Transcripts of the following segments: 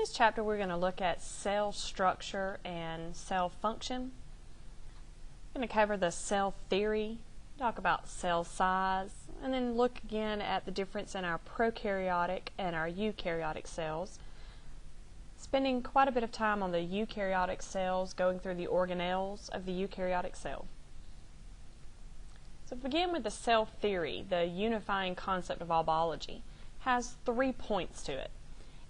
this chapter we're going to look at cell structure and cell function. We're going to cover the cell theory, talk about cell size, and then look again at the difference in our prokaryotic and our eukaryotic cells. Spending quite a bit of time on the eukaryotic cells, going through the organelles of the eukaryotic cell. So to begin with the cell theory, the unifying concept of all biology has 3 points to it.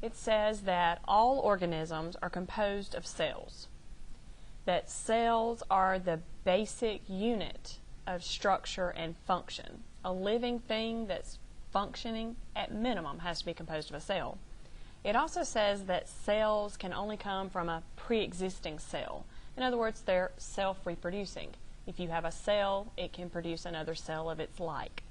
It says that all organisms are composed of cells, that cells are the basic unit of structure and function. A living thing that's functioning at minimum has to be composed of a cell. It also says that cells can only come from a pre-existing cell. In other words, they're self-reproducing. If you have a cell, it can produce another cell of its like.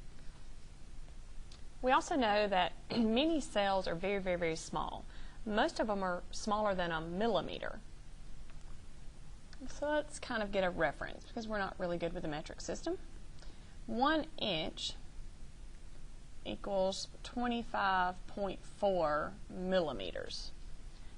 We also know that many cells are very, very, very small. Most of them are smaller than a millimeter. So let's kind of get a reference because we're not really good with the metric system. 1 inch equals 25.4 millimeters.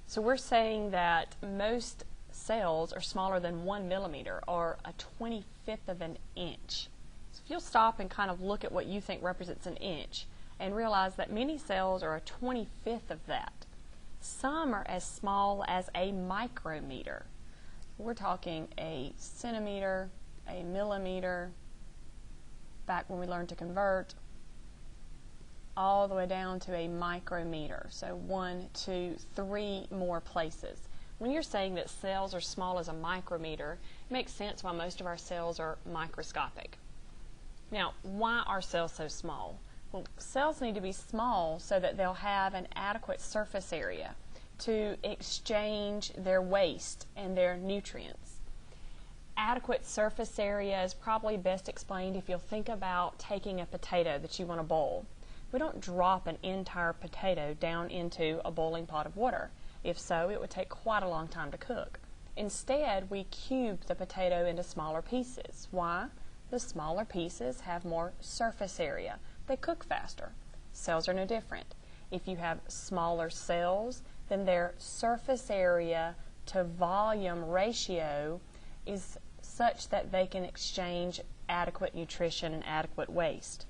So we're saying that most cells are smaller than 1 millimeter, or a 25th of an inch. So if you'll stop and kind of look at what you think represents an inch and realize that many cells are a 25th of that. Some are as small as a micrometer. We're talking a centimeter, a millimeter, back when we learned to convert, all the way down to a micrometer. So 1, 2, 3 more places. When you're saying that cells are small as a micrometer, it makes sense why most of our cells are microscopic. Now, why are cells so small? Well, cells need to be small so that they'll have an adequate surface area to exchange their waste and their nutrients. Adequate surface area is probably best explained if you'll think about taking a potato that you want to boil. We don't drop an entire potato down into a boiling pot of water. If so, it would take quite a long time to cook. Instead, we cube the potato into smaller pieces. Why? The smaller pieces have more surface area. They cook faster. Cells are no different. If you have smaller cells, then their surface area to volume ratio is such that they can exchange adequate nutrition and adequate waste.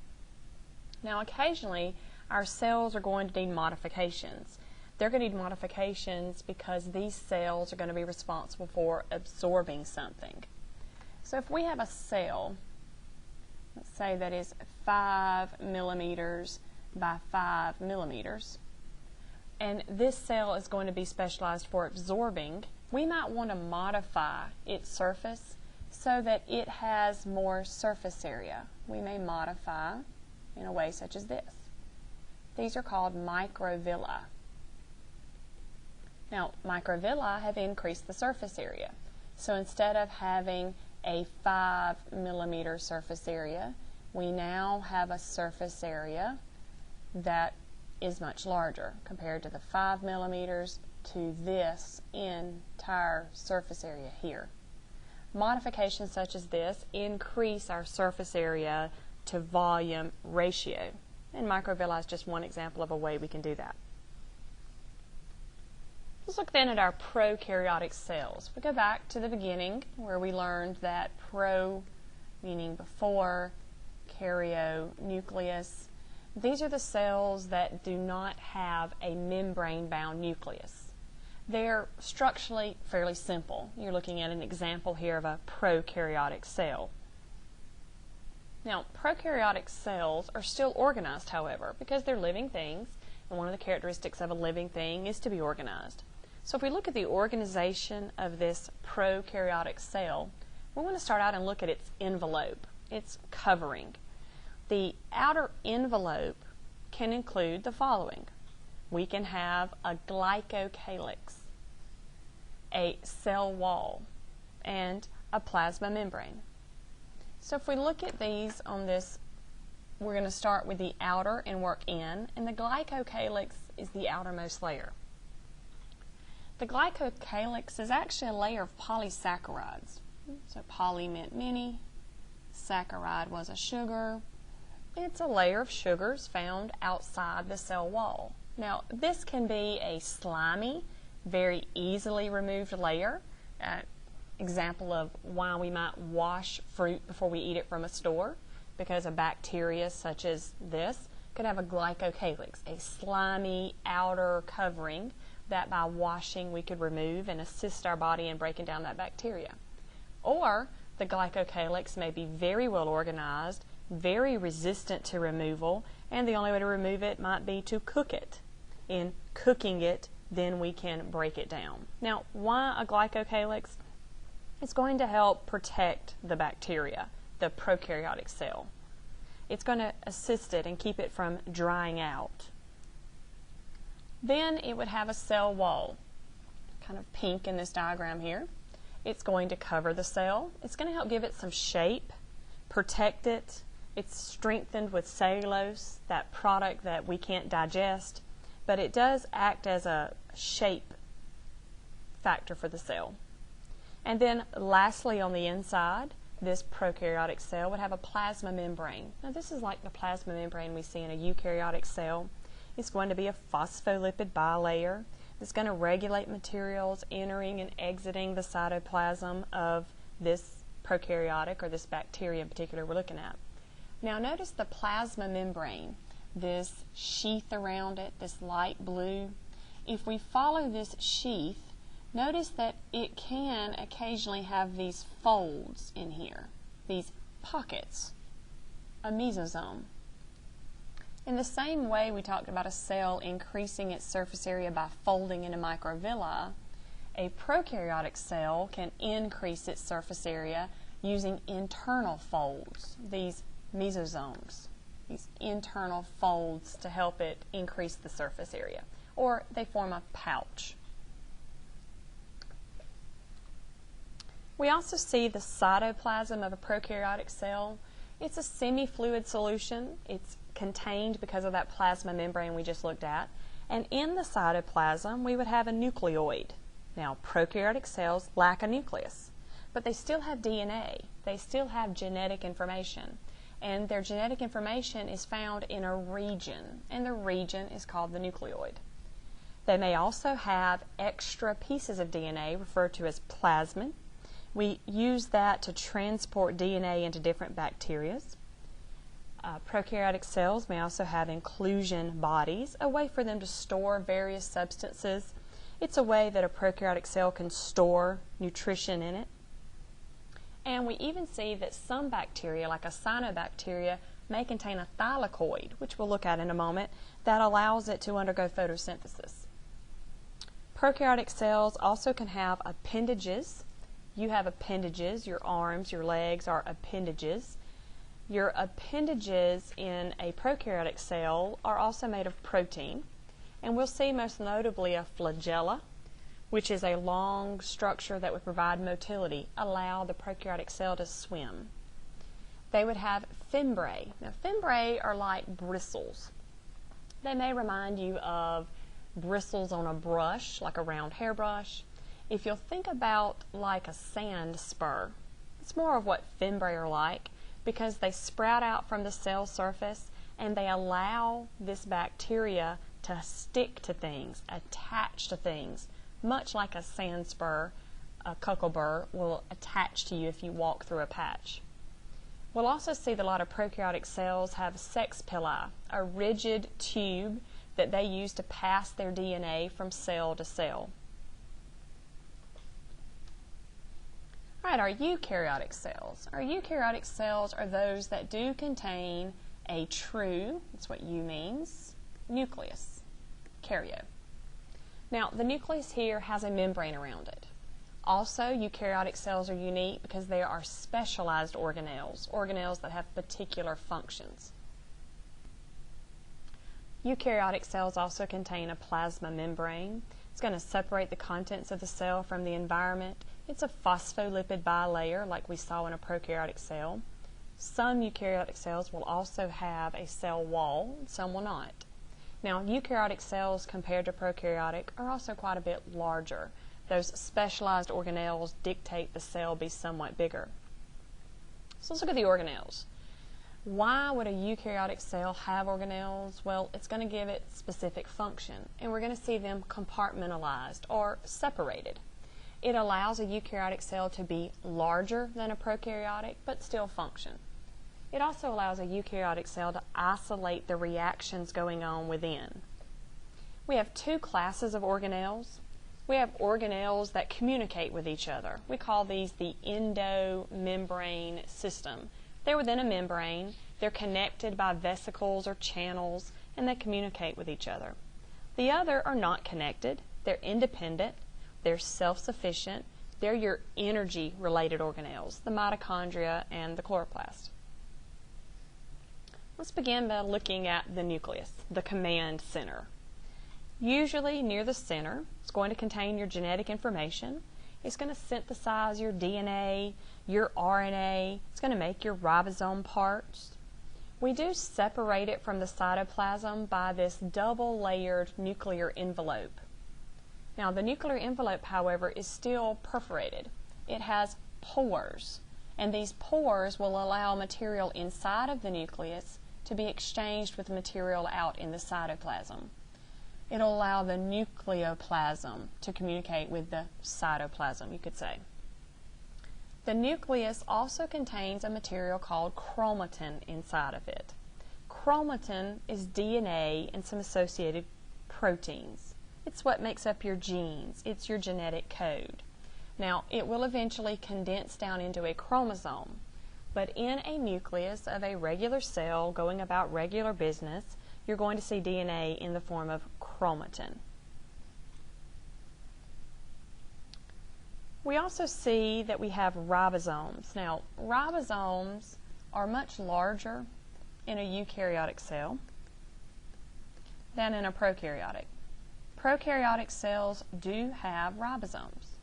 Now, occasionally, our cells are going to need modifications. They're going to need modifications because these cells are going to be responsible for absorbing something. So if we have a cell, let's say that is 5 millimeters by 5 millimeters, and this cell is going to be specialized for absorbing, we might want to modify its surface so that it has more surface area. We may modify in a way such as this. These are called microvilli. Now, microvilli have increased the surface area. So instead of having a 5 millimeter surface area, we now have a surface area that is much larger compared to the 5 millimeters to this entire surface area here. Modifications such as this increase our surface area to volume ratio. And microvilli is just one example of a way we can do that. Let's look then at our prokaryotic cells. We go back to the beginning where we learned that pro meaning before, karyo, nucleus. These are the cells that do not have a membrane-bound nucleus. They're structurally fairly simple. You're looking at an example here of a prokaryotic cell. Now, prokaryotic cells are still organized, however, because they're living things, and one of the characteristics of a living thing is to be organized. So if we look at the organization of this prokaryotic cell, we want to start out and look at its envelope, its covering. The outer envelope can include the following. We can have a glycocalyx, a cell wall, and a plasma membrane. So if we look at these on this, we're going to start with the outer and work in, and the glycocalyx is the outermost layer. The glycocalyx is actually a layer of polysaccharides. So poly meant many, saccharide was a sugar. It's a layer of sugars found outside the cell wall. Now, this can be a slimy, very easily removed layer. Example of why we might wash fruit before we eat it from a store, because a bacteria such as this could have a glycocalyx, a slimy outer covering that by washing we could remove and assist our body in breaking down that bacteria. Or the glycocalyx may be very well organized, very resistant to removal, and the only way to remove it might be to cook it. In cooking it, then we can break it down. Now, why a glycocalyx? It's going to help protect the bacteria, the prokaryotic cell. It's going to assist it and keep it from drying out. Then it would have a cell wall, kind of pink in this diagram here. It's going to cover the cell. It's going to help give it some shape, protect it. It's strengthened with cellulose, that product that we can't digest, but it does act as a shape factor for the cell. And then lastly, on the inside, this prokaryotic cell would have a plasma membrane. Now this is like the plasma membrane we see in a eukaryotic cell. It's going to be a phospholipid bilayer. It's going to regulate materials entering and exiting the cytoplasm of this prokaryotic, or this bacteria in particular we're looking at. Now notice the plasma membrane, this sheath around it, this light blue. If we follow this sheath, notice that it can occasionally have these folds in here, these pockets, a mesosome. In the same way we talked about a cell increasing its surface area by folding into microvilli, a prokaryotic cell can increase its surface area using internal folds, these mesosomes, these internal folds to help it increase the surface area, or they form a pouch. We also see the cytoplasm of a prokaryotic cell. It's a semi-fluid solution. It's contained because of that plasma membrane we just looked at. And in the cytoplasm, we would have a nucleoid. Now, prokaryotic cells lack a nucleus, but they still have DNA. They still have genetic information. And their genetic information is found in a region, and the region is called the nucleoid. They may also have extra pieces of DNA referred to as plasmid. We use that to transport DNA into different bacteria. Prokaryotic cells may also have inclusion bodies, a way for them to store various substances. It's a way that a prokaryotic cell can store nutrition in it. And we even see that some bacteria, like a cyanobacteria, may contain a thylakoid, which we'll look at in a moment, that allows it to undergo photosynthesis. Prokaryotic cells also can have appendages. You have appendages, your arms, your legs are appendages. Your appendages in a prokaryotic cell are also made of protein. And we'll see most notably a flagella, which is a long structure that would provide motility, allow the prokaryotic cell to swim. They would have fimbriae. Now, fimbriae are like bristles. They may remind you of bristles on a brush, like a round hairbrush. If you'll think about like a sand spur, it's more of what fimbriae are like, because they sprout out from the cell surface and they allow this bacteria to stick to things, attach to things, much like a sand spur, a cucumber will attach to you if you walk through a patch. We'll also see that a lot of prokaryotic cells have sex pili, a rigid tube that they use to pass their DNA from cell to cell. All right, our eukaryotic cells. Our eukaryotic cells are those that do contain a true, that's what U means, nucleus, karyo. Now, the nucleus here has a membrane around it. Also, eukaryotic cells are unique because they are specialized organelles, organelles that have particular functions. Eukaryotic cells also contain a plasma membrane. It's going to separate the contents of the cell from the environment. It's a phospholipid bilayer like we saw in a prokaryotic cell. Some eukaryotic cells will also have a cell wall, some will not. Now, eukaryotic cells compared to prokaryotic are also quite a bit larger. Those specialized organelles dictate the cell be somewhat bigger. So let's look at the organelles. Why would a eukaryotic cell have organelles? Well, it's going to give it specific function, and we're going to see them compartmentalized or separated. It allows a eukaryotic cell to be larger than a prokaryotic, but still function. It also allows a eukaryotic cell to isolate the reactions going on within. We have two classes of organelles. We have organelles that communicate with each other. We call these the endomembrane system. They're within a membrane, they're connected by vesicles or channels, and they communicate with each other. The other are not connected, they're independent, they're self-sufficient, they're your energy-related organelles, the mitochondria and the chloroplast. Let's begin by looking at the nucleus, the command center. Usually near the center, it's going to contain your genetic information. It's going to synthesize your DNA, your RNA. It's going to make your ribosome parts. We do separate it from the cytoplasm by this double-layered nuclear envelope. Now, the nuclear envelope, however, is still perforated. It has pores, and these pores will allow material inside of the nucleus to be exchanged with material out in the cytoplasm. It'll allow the nucleoplasm to communicate with the cytoplasm, you could say. The nucleus also contains a material called chromatin inside of it. Chromatin is DNA and some associated proteins. It's what makes up your genes. It's your genetic code. Now, it will eventually condense down into a chromosome, but in a nucleus of a regular cell going about regular business, you're going to see DNA in the form of chromatin. We also see that we have ribosomes. Now, ribosomes are much larger in a eukaryotic cell than in a prokaryotic. Prokaryotic cells do have ribosomes,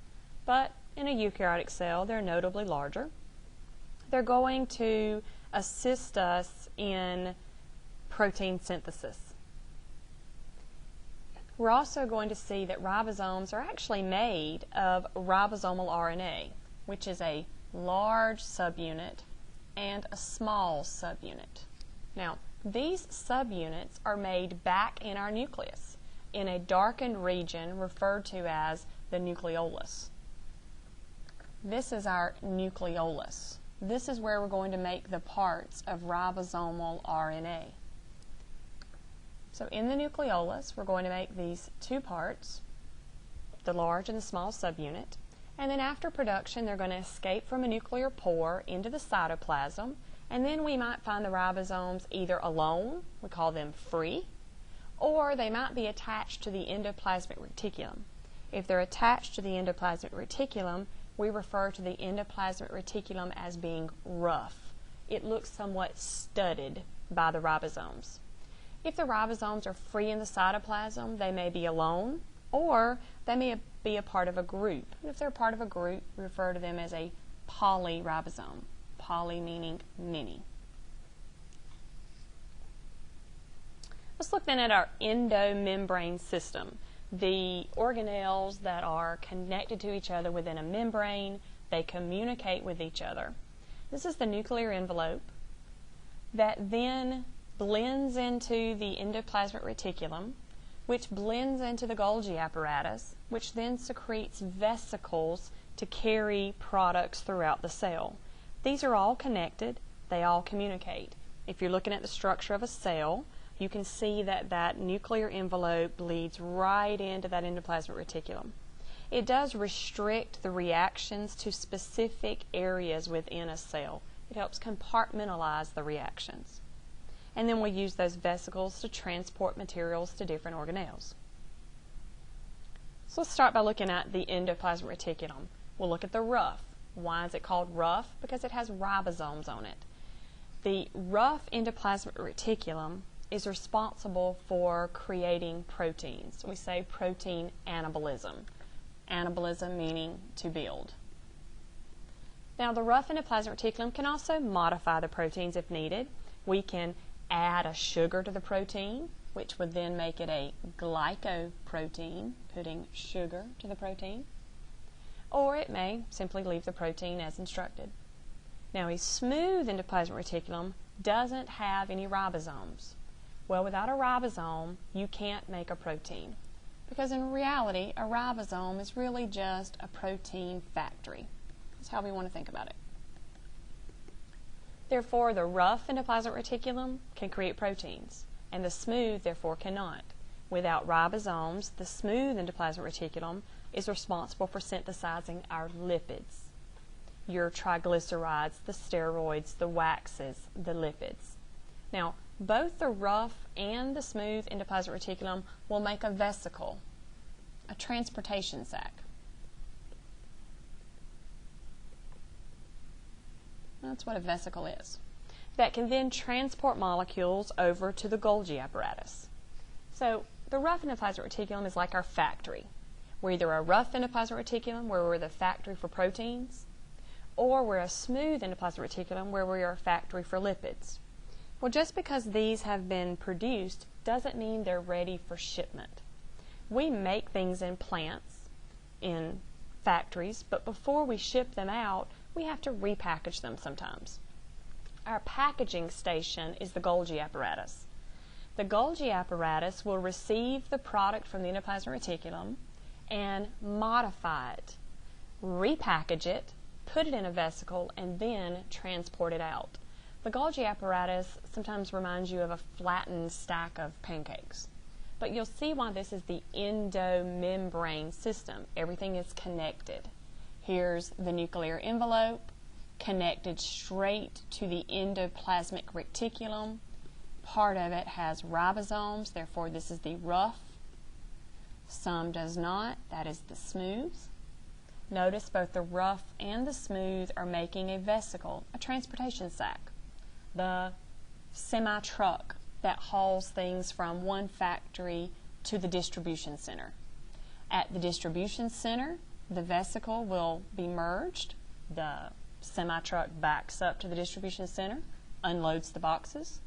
but in a eukaryotic cell, they're notably larger. They're going to assist us in protein synthesis. We're also going to see that ribosomes are actually made of ribosomal RNA, which is a large subunit and a small subunit. Now, these subunits are made back in our nucleus in a darkened region referred to as the nucleolus. This is our nucleolus. This is where we're going to make the parts of ribosomal RNA. So in the nucleolus, we're going to make these two parts, the large and the small subunit, and then after production, they're going to escape from a nuclear pore into the cytoplasm, and then we might find the ribosomes either alone, we call them free, or they might be attached to the endoplasmic reticulum. If they're attached to the endoplasmic reticulum, we refer to the endoplasmic reticulum as being rough. It looks somewhat studded by the ribosomes. If the ribosomes are free in the cytoplasm, they may be alone, or they may be a part of a group. And if they're a part of a group, we refer to them as a polyribosome. Poly meaning many. Let's look then at our endomembrane system. The organelles that are connected to each other within a membrane, they communicate with each other. This is the nuclear envelope that then blends into the endoplasmic reticulum, which blends into the Golgi apparatus, which then secretes vesicles to carry products throughout the cell. These are all connected. They all communicate. If you're looking at the structure of a cell, you can see that that nuclear envelope leads right into that endoplasmic reticulum. It does restrict the reactions to specific areas within a cell. It helps compartmentalize the reactions. And then we use those vesicles to transport materials to different organelles. So let's start by looking at the endoplasmic reticulum. We'll look at the rough. Why is it called rough? Because it has ribosomes on it. The rough endoplasmic reticulum is responsible for creating proteins. We say protein anabolism. Anabolism meaning to build. Now, the rough endoplasmic reticulum can also modify the proteins if needed. We can add a sugar to the protein, which would then make it a glycoprotein, putting sugar to the protein. Or it may simply leave the protein as instructed. Now, a smooth endoplasmic reticulum doesn't have any ribosomes. Well, without a ribosome, you can't make a protein. Because in reality, a ribosome is really just a protein factory. That's how we want to think about it. Therefore, the rough endoplasmic reticulum can create proteins, and the smooth, therefore, cannot. Without ribosomes, the smooth endoplasmic reticulum is responsible for synthesizing our lipids, your triglycerides, the steroids, the waxes, the lipids. Now, both the rough and the smooth endoplasmic reticulum will make a vesicle, a transportation sac. That's what a vesicle is. That can then transport molecules over to the Golgi apparatus. So the rough endoplasmic reticulum is like our factory. We're either a rough endoplasmic reticulum, where we're the factory for proteins, or we're a smooth endoplasmic reticulum, where we are a factory for lipids. Well, just because these have been produced doesn't mean they're ready for shipment. We make things in plants, in factories, but before we ship them out, we have to repackage them sometimes. Our packaging station is the Golgi apparatus. The Golgi apparatus will receive the product from the endoplasmic reticulum and modify it, repackage it, put it in a vesicle, and then transport it out. The Golgi apparatus sometimes reminds you of a flattened stack of pancakes. But you'll see why this is the endomembrane system. Everything is connected. Here's the nuclear envelope, connected straight to the endoplasmic reticulum. Part of it has ribosomes, therefore this is the rough. Some does not, that is the smooth. Notice both the rough and the smooth are making a vesicle, a transportation sac. The semi-truck that hauls things from one factory to the distribution center. At the distribution center, the vesicle will be merged. The semi-truck backs up to the distribution center, unloads the boxes.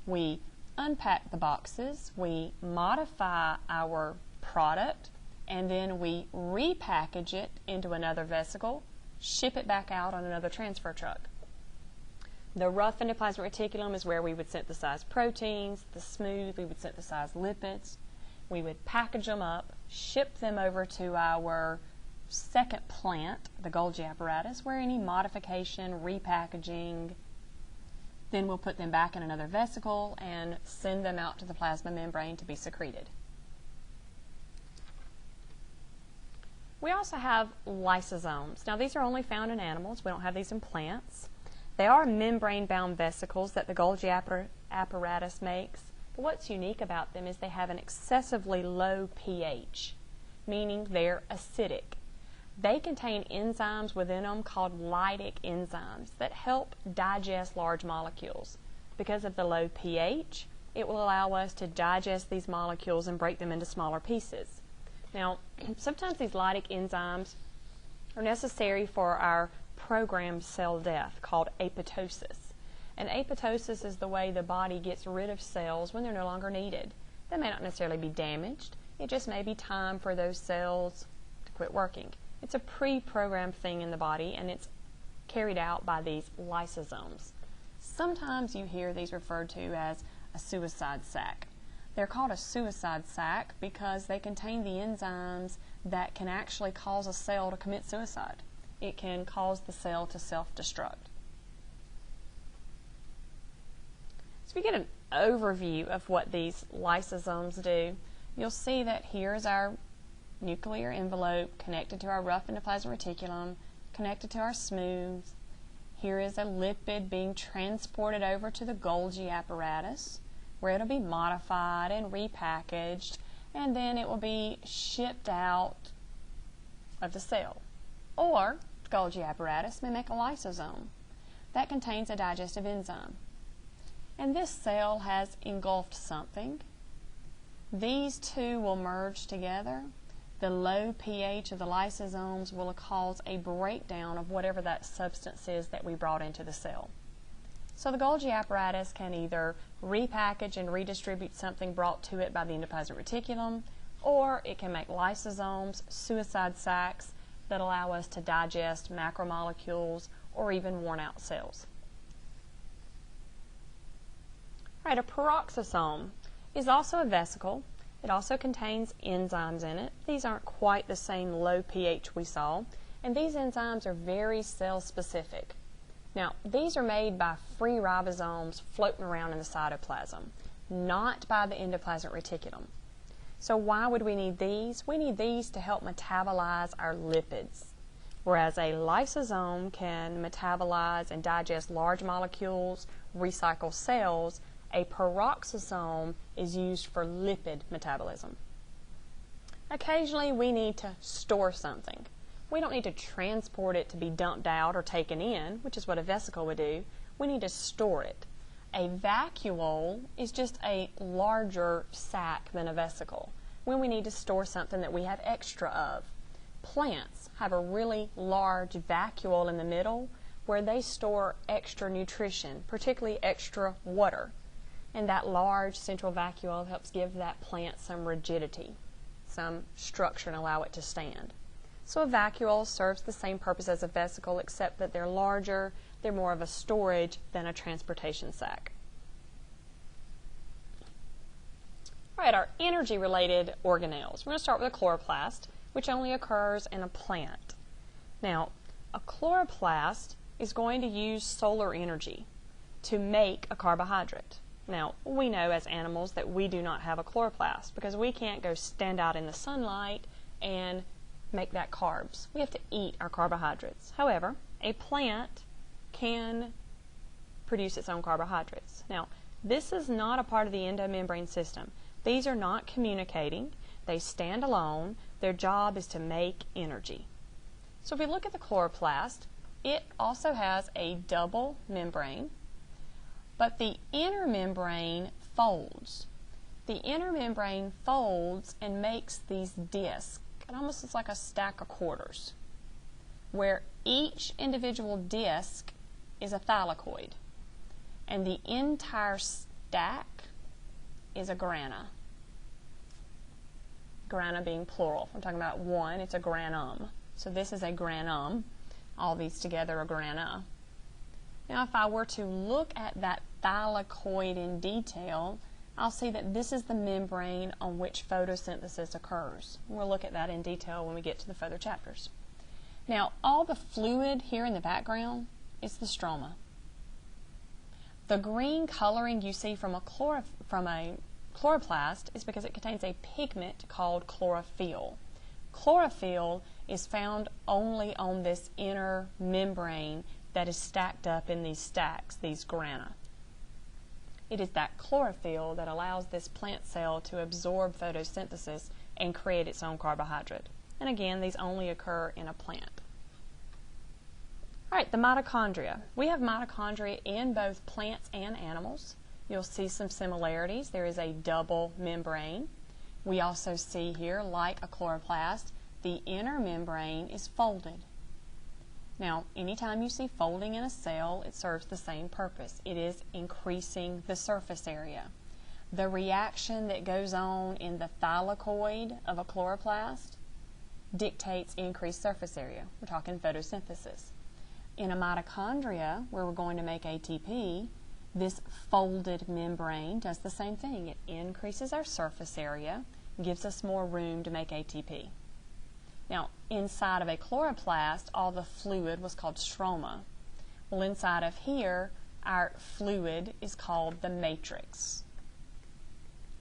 We unpack the boxes, we modify our product, and then we repackage it into another vesicle, ship it back out on another transfer truck. The rough endoplasmic reticulum is where we would synthesize proteins. The smooth, we would synthesize lipids. We would package them up, ship them over to our second plant, the Golgi apparatus, where any modification, repackaging, then we'll put them back in another vesicle and send them out to the plasma membrane to be secreted. We also have lysosomes. Now these are only found in animals. We don't have these in plants. They are membrane-bound vesicles that the Golgi apparatus makes. But what's unique about them is they have an excessively low pH, meaning they're acidic. They contain enzymes within them called lytic enzymes that help digest large molecules. Because of the low pH, it will allow us to digest these molecules and break them into smaller pieces. Now, sometimes these lytic enzymes are necessary for our programmed cell death called apoptosis. And apoptosis is the way the body gets rid of cells when they're no longer needed. They may not necessarily be damaged. It just may be time for those cells to quit working. It's a pre-programmed thing in the body, and it's carried out by these lysosomes. Sometimes you hear these referred to as a suicide sac. They're called a suicide sac because they contain the enzymes that can actually cause a cell to commit suicide. It can cause the cell to self-destruct. So if you get an overview of what these lysosomes do, you'll see that here is our nuclear envelope connected to our rough endoplasmic reticulum, connected to our smooth. Here is a lipid being transported over to the Golgi apparatus, where it'll be modified and repackaged, and then it will be shipped out of the cell. Or the Golgi apparatus may make a lysosome that contains a digestive enzyme. And this cell has engulfed something. These two will merge together. The low pH of the lysosomes will cause a breakdown of whatever that substance is that we brought into the cell. So the Golgi apparatus can either repackage and redistribute something brought to it by the endoplasmic reticulum, or it can make lysosomes, suicide sacs, that allow us to digest macromolecules or even worn out cells. Right, a peroxisome is also a vesicle. It also contains enzymes in it. These aren't quite the same low pH we saw, and these enzymes are very cell specific. Now, these are made by free ribosomes floating around in the cytoplasm, not by the endoplasmic reticulum. So why would we need these? We need these to help metabolize our lipids. Whereas a lysosome can metabolize and digest large molecules, recycle cells, a peroxisome is used for lipid metabolism. Occasionally we need to store something. We don't need to transport it to be dumped out or taken in, which is what a vesicle would do. We need to store it. A vacuole is just a larger sac than a vesicle when we need to store something that we have extra of. Plants have a really large vacuole in the middle where they store extra nutrition, particularly extra water. And that large central vacuole helps give that plant some rigidity, some structure, and allow it to stand. So a vacuole serves the same purpose as a vesicle, except that they're larger, they're more of a storage than a transportation sac. All right, our energy-related organelles. We're going to start with a chloroplast, which only occurs in a plant. Now, a chloroplast is going to use solar energy to make a carbohydrate. Now, we know as animals that we do not have a chloroplast because we can't go stand out in the sunlight and make that carbs. We have to eat our carbohydrates. However, a plant can produce its own carbohydrates. Now, this is not a part of the endomembrane system. These are not communicating. They stand alone. Their job is to make energy. So if we look at the chloroplast, it also has a double membrane, but the inner membrane folds. The inner membrane folds and makes these discs. It almost looks like a stack of quarters, where each individual disc is a thylakoid, and the entire stack is a grana. Grana being plural. I'm talking about one, it's a granum. So this is a granum. All these together are grana. Now if I were to look at that thylakoid in detail, I'll see that this is the membrane on which photosynthesis occurs. We'll look at that in detail when we get to the further chapters. Now, all the fluid here in the background is the stroma. The green coloring you see from a chloroplast is because it contains a pigment called chlorophyll. Chlorophyll is found only on this inner membrane that is stacked up in these stacks, these grana. It is that chlorophyll that allows this plant cell to absorb photosynthesis and create its own carbohydrate. And again, these only occur in a plant. All right, the mitochondria. We have mitochondria in both plants and animals. You'll see some similarities. There is a double membrane. We also see here, like a chloroplast, the inner membrane is folded. Now, anytime you see folding in a cell, it serves the same purpose. It is increasing the surface area. The reaction that goes on in the thylakoid of a chloroplast dictates increased surface area. We're talking photosynthesis. In a mitochondria, where we're going to make ATP, this folded membrane does the same thing. It increases our surface area, gives us more room to make ATP. Now, inside of a chloroplast, all the fluid was called stroma. Well, inside of here, our fluid is called the matrix.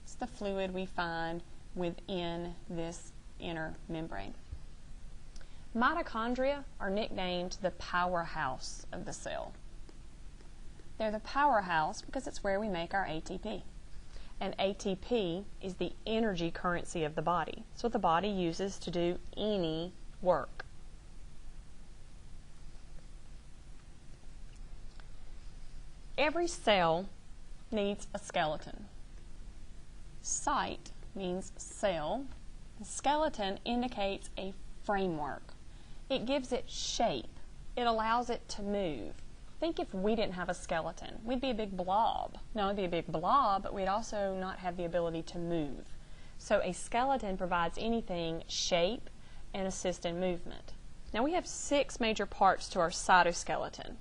It's the fluid we find within this inner membrane. Mitochondria are nicknamed the powerhouse of the cell. They're the powerhouse because it's where we make our ATP. And ATP is the energy currency of the body. It's what the body uses to do any work. Every cell needs a skeleton. Site means cell. The skeleton indicates a framework. It gives it shape. It allows it to move. Think if we didn't have a skeleton, we'd be a big blob. No, it'd be a big blob, but we'd also not have the ability to move. So a skeleton provides anything shape and assist in movement. Now we have 6 major parts to our cytoskeleton.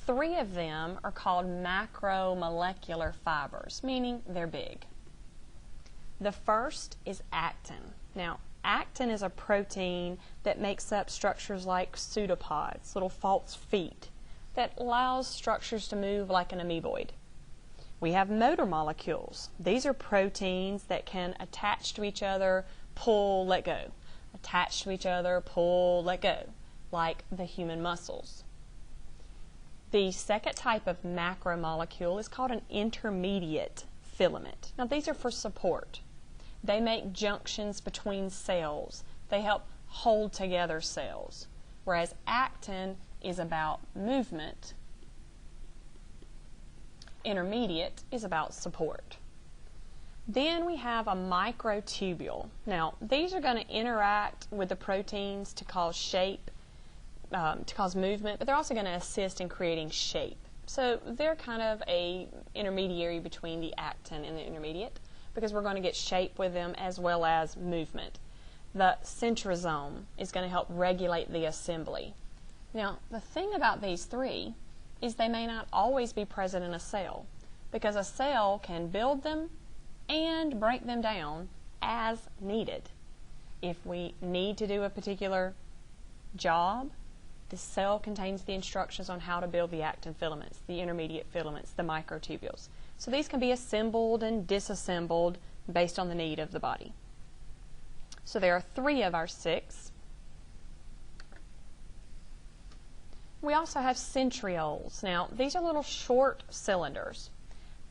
3 of them are called macromolecular fibers, meaning they're big. The first is actin. Now, actin is a protein that makes up structures like pseudopods, little false feet, that allows structures to move like an amoeboid. We have motor molecules. These are proteins that can attach to each other, pull, let go. Attach to each other, pull, let go, like the human muscles. The second type of macromolecule is called an intermediate filament. Now, these are for support. They make junctions between cells. They help hold together cells, whereas actin is about movement. Intermediate is about support. Then we have a microtubule. Now, these are going to interact with the proteins to cause shape, to cause movement, but they're also going to assist in creating shape. So they're kind of a intermediary between the actin and the intermediate, because we're going to get shape with them as well as movement. The centrosome is going to help regulate the assembly. Now, the thing about these 3 is they may not always be present in a cell, because a cell can build them and break them down as needed. If we need to do a particular job, the cell contains the instructions on how to build the actin filaments, the intermediate filaments, the microtubules. So these can be assembled and disassembled based on the need of the body. So there are 3 of our 6. We also have centrioles. Now, these are little short cylinders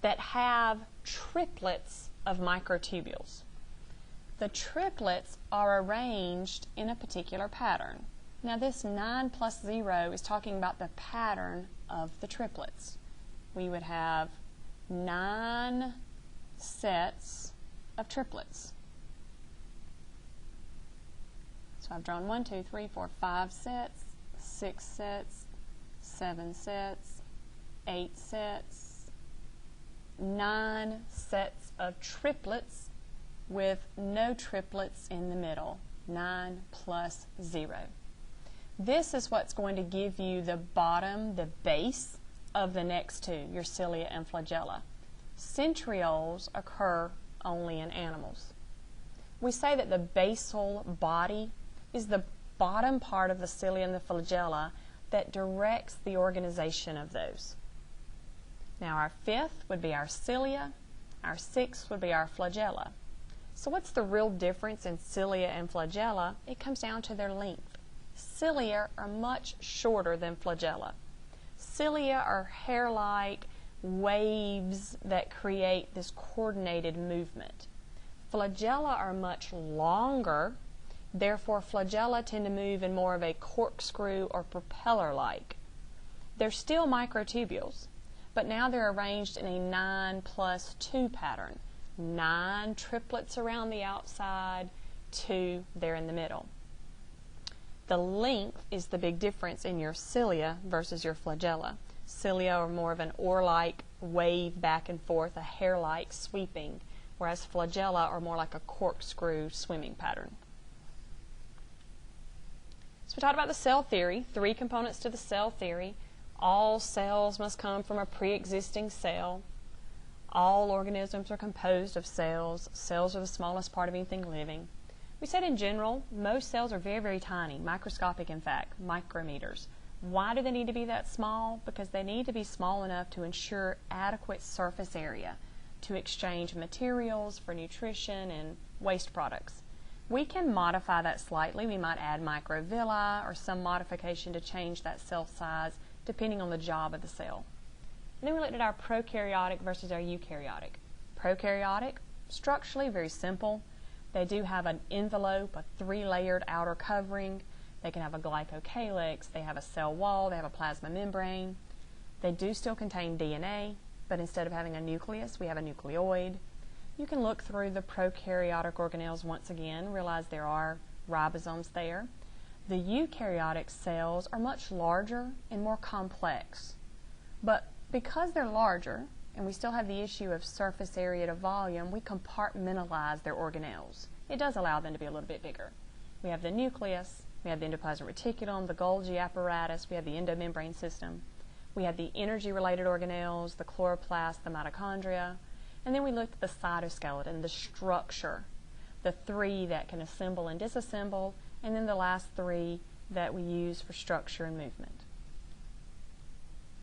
that have triplets of microtubules. The triplets are arranged in a particular pattern. Now, this 9 plus 0 is talking about the pattern of the triplets. We would have 9 sets of triplets. So I've drawn 1, 2, 3, 4, 5 sets, 6 sets, 7 sets, 8 sets, 9 sets of triplets with no triplets in the middle. 9 plus 0. This is what's going to give you the bottom, the base of the next 2, your cilia and flagella. Centrioles occur only in animals. We say that the basal body is the bottom part of the cilia and the flagella that directs the organization of those. Now, our 5th would be our cilia, our 6th would be our flagella. So what's the real difference in cilia and flagella? It comes down to their length. Cilia are much shorter than flagella. Cilia are hair-like waves that create this coordinated movement. Flagella are much longer, therefore flagella tend to move in more of a corkscrew or propeller-like. They're still microtubules, but now they're arranged in a 9 plus 2 pattern. 9 triplets around the outside, 2 there in the middle. The length is the big difference in your cilia versus your flagella. Cilia are more of an oar-like wave back and forth, a hair-like sweeping, whereas flagella are more like a corkscrew swimming pattern. So we talked about the cell theory, 3 components to the cell theory. All cells must come from a pre-existing cell. All organisms are composed of cells. Cells are the smallest part of anything living. We said in general, most cells are very, very tiny, microscopic in fact, micrometers. Why do they need to be that small? Because they need to be small enough to ensure adequate surface area to exchange materials for nutrition and waste products. We can modify that slightly. We might add microvilli or some modification to change that cell size depending on the job of the cell. And then we looked at our prokaryotic versus our eukaryotic. Prokaryotic, structurally very simple. They do have an envelope, a 3-layered outer covering. They can have a glycocalyx, they have a cell wall, they have a plasma membrane. They do still contain DNA, but instead of having a nucleus, we have a nucleoid. You can look through the prokaryotic organelles once again, realize there are ribosomes there. The eukaryotic cells are much larger and more complex. But because they're larger, and we still have the issue of surface area to volume, we compartmentalize their organelles. It does allow them to be a little bit bigger. We have the nucleus, we have the endoplasmic reticulum, the Golgi apparatus, we have the endomembrane system. We had the energy-related organelles, the chloroplast, the mitochondria, and then we looked at the cytoskeleton, the structure, the 3 that can assemble and disassemble, and then the last 3 that we use for structure and movement.